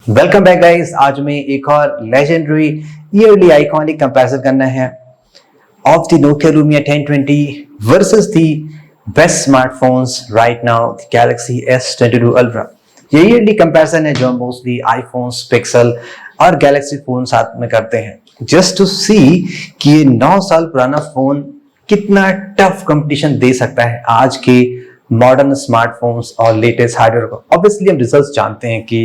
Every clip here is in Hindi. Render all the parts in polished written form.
Welcome back guys. आज में एक और लेजेंडरी ईयरली आइकॉनिक कंपैरिजन करना है of the Nokia Lumia 1020 versus the best smartphones right now, Galaxy S22 ultra. ये ईयरली कंपैरिजन है जो हम मोस्टली आईफोन्स, पिक्सल और गैलेक्सी फोन साथ में करते हैं, जस्ट टू सी कि ये 9 साल पुराना फोन कितना टफ कंपटीशन दे सकता है आज के मॉडर्न स्मार्टफोन्स और लेटेस्ट हार्डवेयर को। ऑब्वियसली हम रिजल्ट्स जानते हैं कि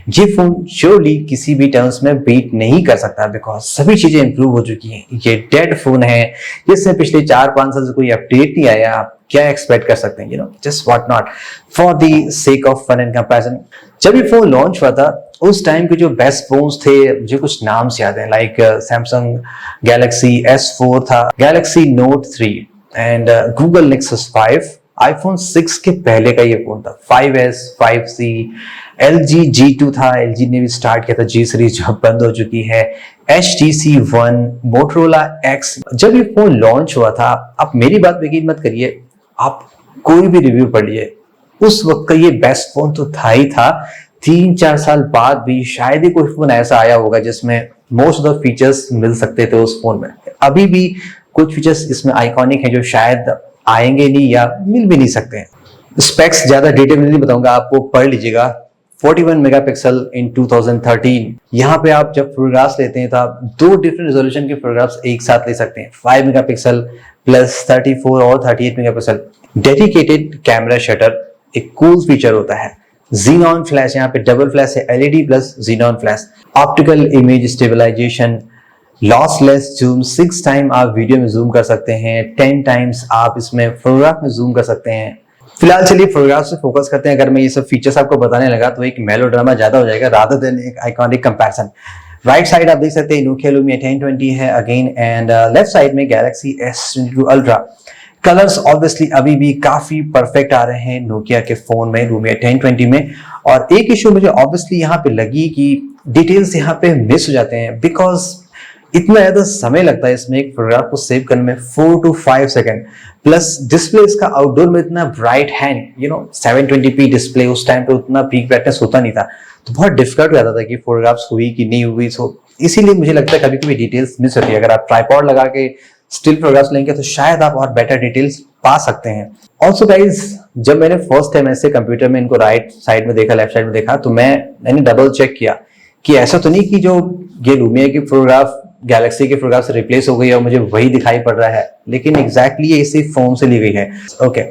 ये फोन श्योरली किसी भी टर्म्स में बीट नहीं कर सकता, बिकॉज सभी चीजें इंप्रूव हो चुकी हैं। ये डेड फोन है जिसमें पिछले 4-5 साल से कोई अपडेट नहीं आया। आप क्या एक्सपेक्ट कर सकते हैं, just what not for the sake of fun and comparison. जब ये फोन लॉन्च हुआ था उस टाइम के जो बेस्ट फोन्स थे, मुझे कुछ नाम्स याद हैं, लाइक सैमसंग गैलेक्सी S4 था, Galaxy note 3 and Google nexus 5, iPhone 6 के पहले का ये फोन था, 5S, 5C, LG G2 था, LG ने भी स्टार्ट किया था G सीरीज जो बंद हो चुकी है, HTC One, Motorola X। जब ये फोन लॉन्च हुआ था, आप मेरी बात यकीन मत करिए, आप कोई भी रिव्यू पढ़ लिए, उस वक्त का ये बेस्ट फोन तो था ही था। 3-4 साल बाद भी शायद ही कोई फोन ऐसा आया होगा जिसमें मोस्ट ऑफ द फीचर्स मिल सकते थे उस फोन में। अभी भी कुछ फीचर्स इसमें आइकॉनिक है जो शायद आएंगे नहीं या मिल भी नहीं सकते हैं। स्पेक्स ज्यादा डिटेल में नहीं बताऊंगा, आपको पढ़ लीजिएगा। 41 मेगापिक्सल इन 2013। यहाँ पे आप जब फोटोग्राफ्स लेते हैं तो आप 2 डिफरेंट रेजोल्यूशन के फोटोग्राफ्स एक साथ ले सकते हैं, 5 मेगापिक्सल प्लस 34 और 38 मेगापिक्सल। डेडिकेटेड कैमरा शटर एक कूल फीचर होता है। Xenon फ्लैश, यहाँ पे डबल फ्लैश है, LED plus Xenon flash. Optical image stabilisation, lossless zoom, 6 time आप वीडियो में जूम कर सकते हैं, 10 टाइम्स आप इसमें फोटोग्राफ में जूम कर सकते हैं। फिलहाल चलिए फोटोग्राफ से फोकस करते हैं। अगर मैं ये सब फीचर्स आपको बताने लगा तो एक मेलोड्रामा ज्यादा हो जाएगा रादर देन एक आइकॉनिक कंपैरिजन। राइट साइड आप देख सकते हैं नोकिया लूमिया 1020 है अगेन, एंड लेफ्ट साइड में Galaxy S22 ultra. Colours obviously अभी भी काफी परफेक्ट आ रहे हैं नोकिया के फोन में, लूमिया 1020 में। और एक इश्यू मुझे ऑब्वियसली यहाँ पे लगी कि डिटेल्स यहाँ पे मिस हो जाते हैं, बिकॉज इतना ज्यादा समय लगता है इसमें एक फोटोग्राफ को सेव करने में, 4 to 5 सेकंड। प्लस डिस्प्ले इसका आउटडोर में इतना ब्राइट है, 720p डिस्प्ले, उस टाइम पे उतना पीक ब्राइटनेस होता नहीं था, तो बहुत डिफिकल्ट हो जाता था कि फोटोग्राफ्स हुई कि नहीं हुई। सो इसीलिए मुझे लगता है कभी कभी डिटेल्स मिस होती है। अगर आप ट्राइपॉड लगा के स्टिल फोटोग्राफ्स लेंगे तो शायद आप और बेटर डिटेल्स पा सकते हैं। ऑल्सो गाइज, जब मैंने फर्स्ट टाइम ऐसे कंप्यूटर में इनको राइट साइड में देखा, लेफ्ट साइड में देखा, तो मैंने डबल चेक किया कि ऐसा तो नहीं कि जो ये लूमिया की फोटोग्राफ गैलेक्सी के फोटोग्राफ से रिप्लेस हो गई और मुझे वही दिखाई पड़ रहा है, लेकिन एग्जैक्टली ये इसी फोन से ली गई है। ओके,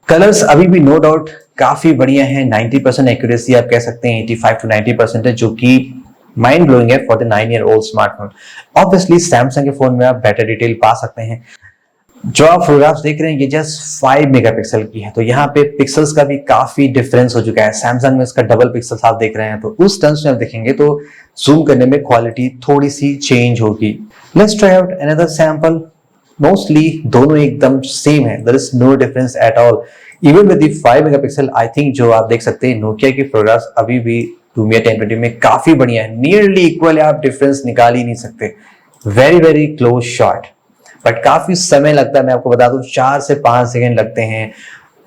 कलर्स अभी भी नो डाउट काफी बढ़िया है, 90% एक्यूरेसी आप कह सकते हैं, 85 to 90% है, जो कि माइंड ब्लोइंग है for the 9-year-old smartphone. Obviously Samsung के फोन में आप बेटर डिटेल पा सकते हैं। जो आप फोटोग्राफ्स देख रहे हैं ये जस्ट 5 मेगापिक्सल की है, तो यहाँ पे पिक्सल्स का भी काफी डिफरेंस हो चुका है। सैमसंग में इसका डबल पिक्सल्स आप देख रहे हैं, तो उस टर्म्स में आप देखेंगे तो जूम करने में क्वालिटी थोड़ी सी चेंज होगी। Let's try out another sample. Mostly दोनों एकदम सेम है, there is no difference at all. Even with the 5 megapixel I think जो आप देख सकते हैं नोकिया की फोटोग्राफ्स अभी भी लूमिया 1020 में काफी बढ़िया है, नियरली इक्वल है, आप डिफरेंस निकाल ही नहीं सकते। Very very close shot, but काफी समय लगता है। मैं आपको बता दूं 4 से 5 सेकंड लगते हैं।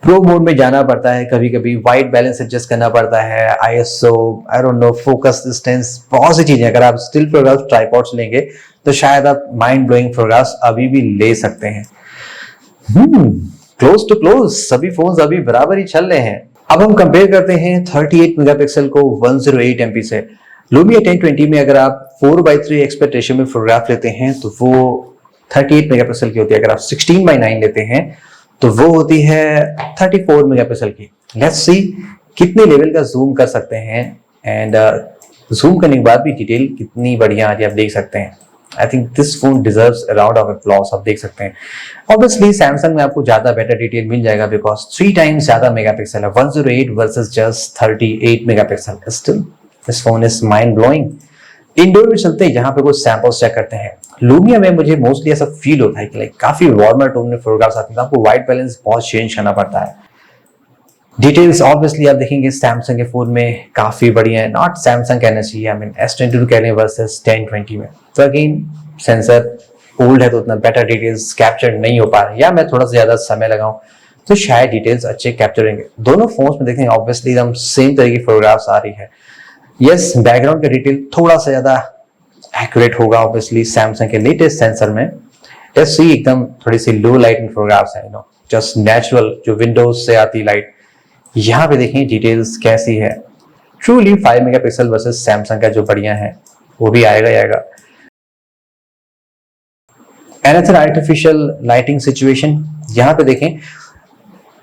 प्रो मोड में जाना पड़ता है, कभी कभी वाइट बैलेंस एडजस्ट करना पड़ता है, ISO, I don't know, focus distance, बहुत सी चीजें। अगर आप स्टिल फोटोग्राफ्स ट्राइपॉड्स लेंगे तो शायद आप माइंड ब्लोइंग फोटोग्राफ्स अभी भी ले सकते हैं। क्लोज टू क्लोज सभी फोन्स अभी बराबर ही चल रहे हैं। अब हम कंपेयर करते हैं 38 मेगापिक्सल को 108 MP से। लूमिया 1020 में अगर आप 4:3 एक्सपेक्ट रेशियो में फोटोग्राफ लेते हैं तो वो 38 मेगापिक्सल की होती है। अगर आप 16:9 लेते हैं तो वो होती है 34 मेगापिक्सल की। लेट्स सी कितने लेवल का जूम कर सकते हैं, एंड जूम करने के बाद भी डिटेल कितनी बढ़िया आ रही है आप देख सकते हैं। I think this phone deserves a round of applause, आप देख सकते हैं। ऑब्वियसली सैमसंग में आपको ज्यादा बेटर डिटेल मिल जाएगा, बिकॉज 3 टाइम्स ज्यादा मेगापिक्सल है, 108 versus just 38 megapixel. Still this phone is mind blowing. Indoor में चलते हैं, यहाँ पे कुछ सैंपल्स चेक करते हैं। लूमिया में मुझे मोस्टली ऐसा फील होता है कि लाइक काफी वार्मर टोन में फोटोग्राफ्स आते हैं, आपको व्हाइट बैलेंस बहुत चेंज करना पड़ता है। डिटेल्स ऑब्वियसली आप देखेंगे सैमसंग के फोन में काफी बढ़िया है, नॉट सैमसंग कहना चाहिए, आई मीन S22 कह लें वर्सेस 1020 में। तो अगेन सेंसर ओल्ड है तो उतना बेटर डिटेल्स कैप्चर नहीं हो पा रहे, या मैं थोड़ा सा ज्यादा समय लगाऊं तो शायद डिटेल्स अच्छे कैप्चर होंगे। दोनों फोन्स में देखेंगे ऑब्वियसली एकदम सेम तरह की फोटोग्राफ्स आ रही है। यस, बैकग्राउंड का डिटेल थोड़ा सा ज्यादा एक्यूरेट होगा ऑब्वियसली सैमसंग के लेटेस्ट सेंसर में। लेट्स सी, एकदम थोड़ी सी लो लाइट में फोटोग्राफ्स है, जस्ट नेचुरल जो विंडोज से आती लाइट। यहाँ पे देखें डिटेल्स कैसी है। ट्रूली 5 मेगापिक्सल वर्सेस सैमसंग का जो बढ़िया है वो भी आएगा ही आएगा। Another artificial lighting situation, यहाँ पे देखें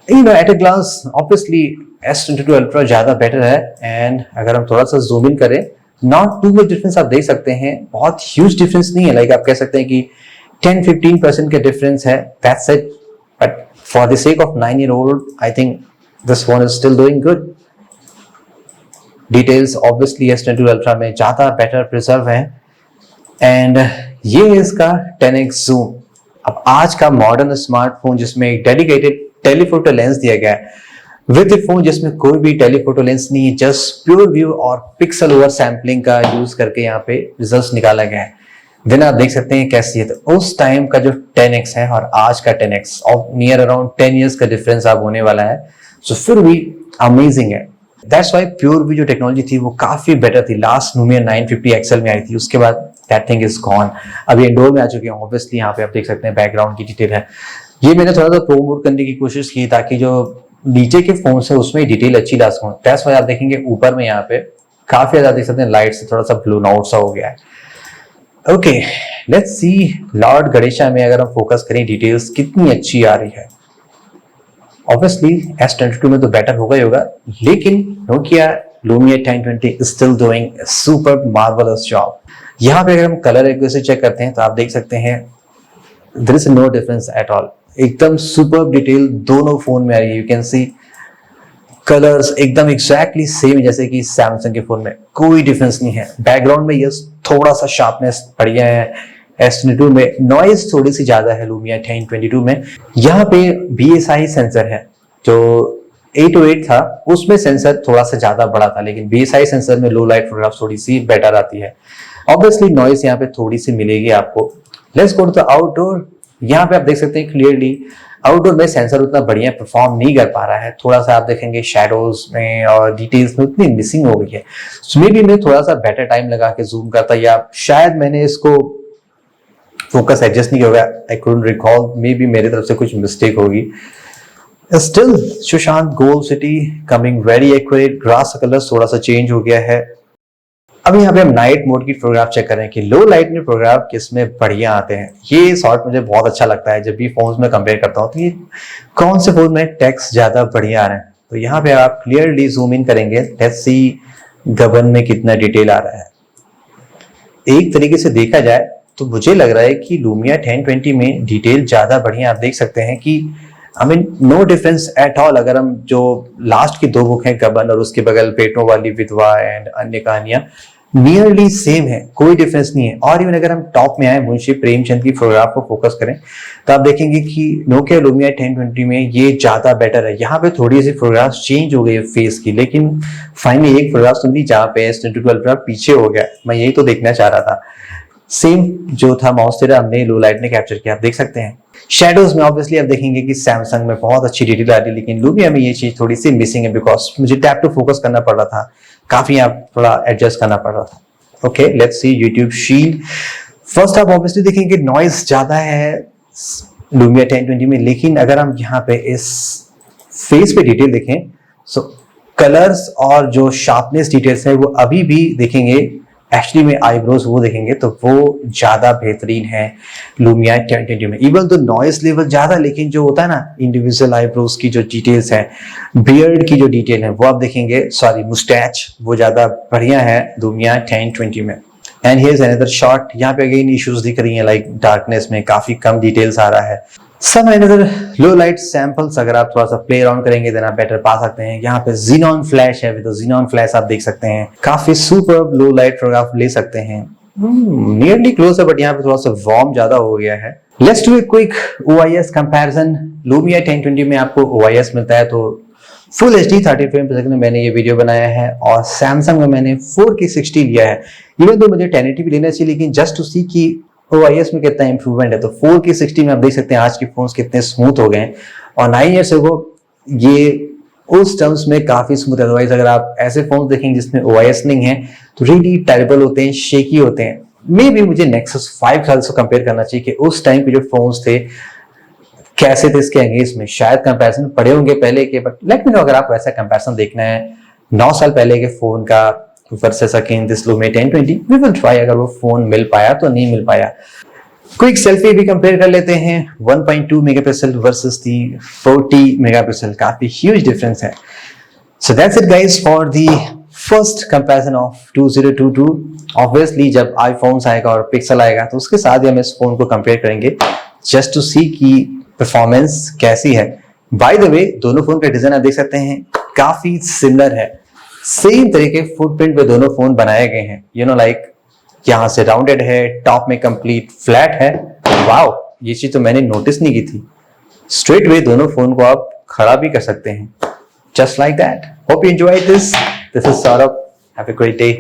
at a glance obviously S22 ultra ज्यादा बेटर है। एंड अगर हम थोड़ा सा जूम इन करें, नॉट टू मच डिफरेंस आप देख सकते हैं, बहुत ह्यूज डिफरेंस नहीं है। लाइक आप कह सकते हैं कि 10-15% का डिफरेंस है, that's it. But for the sake of 9-year-old I think this phone is still doing good. Details obviously S22 ultra में ज्यादा बेटर प्रिजर्व है। एंड ये है इसका 10x जूम। अब आज का मॉडर्न स्मार्टफोन जिसमें एक डेडिकेटेड टेलीफोटो लेंस दिया गया है, विद ए फोन जिसमें कोई भी टेलीफोटो लेंस नहीं है, जस्ट प्योर व्यू और पिक्सल ओवर सैम्पलिंग का यूज करके यहाँ पे रिजल्ट्स निकाला गया है। देन आप देख सकते हैं कैसी है। तो उस टाइम का जो 10x है और आज का 10x और नियर अराउंड 10 years का डिफरेंस आप होने वाला है। सो फिर भी अमेजिंग है। दैट्स वाई प्योर व्यू जो टेक्नोलॉजी थी वो काफी बेटर थी। लास्ट लुमिया 950 XL में आई थी, उसके बाद दैट थिंग इज गॉन। अभी इंडोर में आ चुके हैं। ऑब्वियसली यहाँ पे आप देख सकते हैं बैकग्राउंड की डिटेल है। ये मैंने थोड़ा सा प्रोमोट करने की कोशिश की ताकि जो नीचे के फोन है उसमें डिटेल अच्छी ला सकूं। दैट्स वाई आप देखेंगे ऊपर में यहाँ पे काफी ज्यादा देख सकते हैं लाइट से थोड़ा सा ब्लू आउट सा हो गया है। Okay, let's see Lord Ganesha में अगर हम फोकस करें डिटेल्स कितनी अच्छी आ रही है। ऑब्वियसली S22 में तो बेटर होगा ही होगा, लेकिन Nokia Lumia 1020 is still doing a super marvelous job। यहाँ पे अगर हम कलर एक्यूरेसी चेक करते हैं तो आप देख सकते हैं there is no difference at all। एकदम सुपर डिटेल दोनों फोन में आ रही है। यू कैन सी कलर्स एकदम एग्जैक्टली सेम जैसे कि सैमसंग के फोन में, कोई डिफरेंस नहीं है। बैकग्राउंड में यस थोड़ा सा शार्पनेस बढ़िया है S22 में, नॉइज थोड़ी सी ज्यादा है लुमिया 1022 में। यहाँ पे BSI सेंसर है, जो 808 था उसमें सेंसर थोड़ा सा ज्यादा बड़ा था, लेकिन BSI सेंसर में लो लाइट फोटोग्राफ थोड़ी सी बेटर आती है। ऑब्वियसली नॉइज यहाँ पे थोड़ी सी मिलेगी आपको। Let's go to the outdoor. यहाँ पे आप देख सकते हैं क्लियरली आउटडोर में सेंसर उतना बढ़िया परफॉर्म नहीं कर पा रहा है। थोड़ा सा आप देखेंगे शैडोज में और डिटेल्स में उतनी मिसिंग हो गई है। सो मे बी मैं थोड़ा सा बेटर टाइम लगा के जूम करता, या शायद मैंने इसको फोकस एडजस्ट नहीं किया होगा। I couldn't recall, may be मेरी तरफ से कुछ मिस्टेक होगी। Still Sushant gold city coming very accurate. Grass colour थोड़ा सा चेंज हो गया है। अब यहाँ पे हम नाइट मोड की फोटोग्राफ चेक करें कि लो लाइट में फोटोग्राफ किसमें बढ़िया आते हैं। ये शॉट मुझे बहुत अच्छा लगता है जब भी फोन्स में कंपेयर करता हूँ, तो ये कौन से फोन में टेक्स्ट ज्यादा बढ़िया आ रहे हैं। तो यहाँ पे आप क्लियरली जूम इन करेंगे, लेट्स सी गबन में कितना डिटेल आ रहा है। एक तरीके से देखा जाए तो मुझे लग रहा है कि लुमिया 1020 में डिटेल ज्यादा बढ़िया। आप देख सकते हैं कि I mean no difference at all. अगर हम जो लास्ट की दो बुक हैं गबन और उसके बगल पेटों वाली विधवा एंड अन्य कहानियां, नियरली सेम है, कोई डिफरेंस नहीं है। और इवन अगर हम टॉप में आए मुंशी प्रेमचंद की फोटोग्राफ को फोकस करें तो आप देखेंगे कि नोकिया लुमिया 1020 में ये ज्यादा बेटर है। यहाँ पे थोड़ी सी फोटोग्राफ चेंज हो गई है फेस की, लेकिन फाइनली एक फोटोग्राफ सुन ली जहाँ पे S22 अल्ट्रा पीछे हो गया। मैं यही तो देखना चाह रहा था। सेम जो था माउस तेरा हमने लो लाइट ने कैप्चर किया, आप देख सकते हैं। शैडोज में ऑब्वियसली आप देखेंगे कि सैमसंग में बहुत अच्छी डिटेल आ रही है, लेकिन लुमिया में ये चीज थोड़ी सी मिसिंग है बिकॉज मुझे टैप टू फोकस करना पड़ रहा था, काफी आप थोड़ा एडजस्ट करना पड़ रहा था। Okay, let's see YouTube shield. First आप ऑब्वियसली देखेंगे नॉइज ज्यादा है लुमिया 1020 में, लेकिन अगर हम यहाँ पे इस फेस पे डिटेल देखें सो कलर्स और जो शार्पनेस डिटेल्स है वो अभी भी देखेंगे, एक्चुअली में आईब्रोज वो देखेंगे तो वो ज्यादा बेहतरीन है लुमिया 1020 में। इवन तो नॉइज लेवल ज्यादा, लेकिन जो होता है ना इंडिविजुअल आईब्रोज की जो डिटेल्स है, बियर्ड की जो डिटेल है वो आप देखेंगे, सॉरी मुस्टैच, वो ज्यादा बढ़िया है लुमिया 1020 में। And here is another shot. यहाँ पे अगेन इश्यूज दिख रही हैं, लाइक डार्कनेस में काफी कम डिटेल्स आ रहा है। Some another low light samples अगर आप थोड़ा सा प्ले अराउंड करेंगे देन आप बेटर पा सकते हैं। यहाँ पे Xenon फ्लैश है, विद Xenon फ्लैश आप देख सकते हैं काफी सुपर लो लाइट फोटोग्राफ ले सकते हैं। नियरली क्लोज है बट यहाँ पे थोड़ा सा वार्म ज्यादा हो गया है। Let's do a quick OIS comparison. Lumia 1020 में आपको OIS मिलता है तो फुल HD 30 फ्रेम पर सेकंड में मैंने ये वीडियो बनाया है, और सैमसंग में मैंने 4K 60 लिया है। इवन तो मुझे 1080 लेना चाहिए, लेकिन जस्ट टू सी की OIS में कितना इंप्रूवमेंट है। तो 4K 60 में आप देख सकते हैं आज के फोन्स कितने स्मूथ हो गए हैं, और 9 years ago ये उस टर्म्स में काफी स्मूथ है। अदरवाइज अगर आप ऐसे फोन देखेंगे जिसमें OIS नहीं है तो रियली टेरेबल होते हैं, शेकी होते हैं। मे बी मुझे Nexus 5 साल से कंपेयर करना चाहिए कि उस टाइम के जो फोन्स थे कैसे थे इसके अगेंस्ट में। शायद कंपैरिजन पड़े होंगे पहले के, बट लेट मी नो अगर आप वैसा कंपैरिजन देखना है 9 साल पहले के फोन का versus again this Lumia 1020, we will try अगर वो फोन मिल पाया तो नहीं मिल पाया। क्विक सेल्फी भी कंपेयर कर लेते हैं, 1.2 मेगापिक्सल वर्सेस दी 40 मेगापिक्सल, काफी ह्यूज डिफरेंस है। So that's it guys for the first comparison of 2022। Obviously जब आईफोन्स आएगा और पिक्सल आएगा तो उसके साथ ही हम इस फोन को कंपेयर करेंगे जस्ट टू सी की परफॉर्मेंस कैसी है। बाय द वे दोनों फोन का डिजाइन आप देख सकते हैं काफी सिमिलर है, सेम तरीके फुटप्रिंट पे दोनों फोन बनाए गए हैं। यू नो लाइक यहाँ से राउंडेड है, टॉप में कंप्लीट फ्लैट है। वाओ, ये चीज तो मैंने नोटिस नहीं की थी। स्ट्रेट वे दोनों फोन को आप खड़ा भी कर सकते हैं, just like that. Hope you enjoyed this. This is Saurabh, have a great day.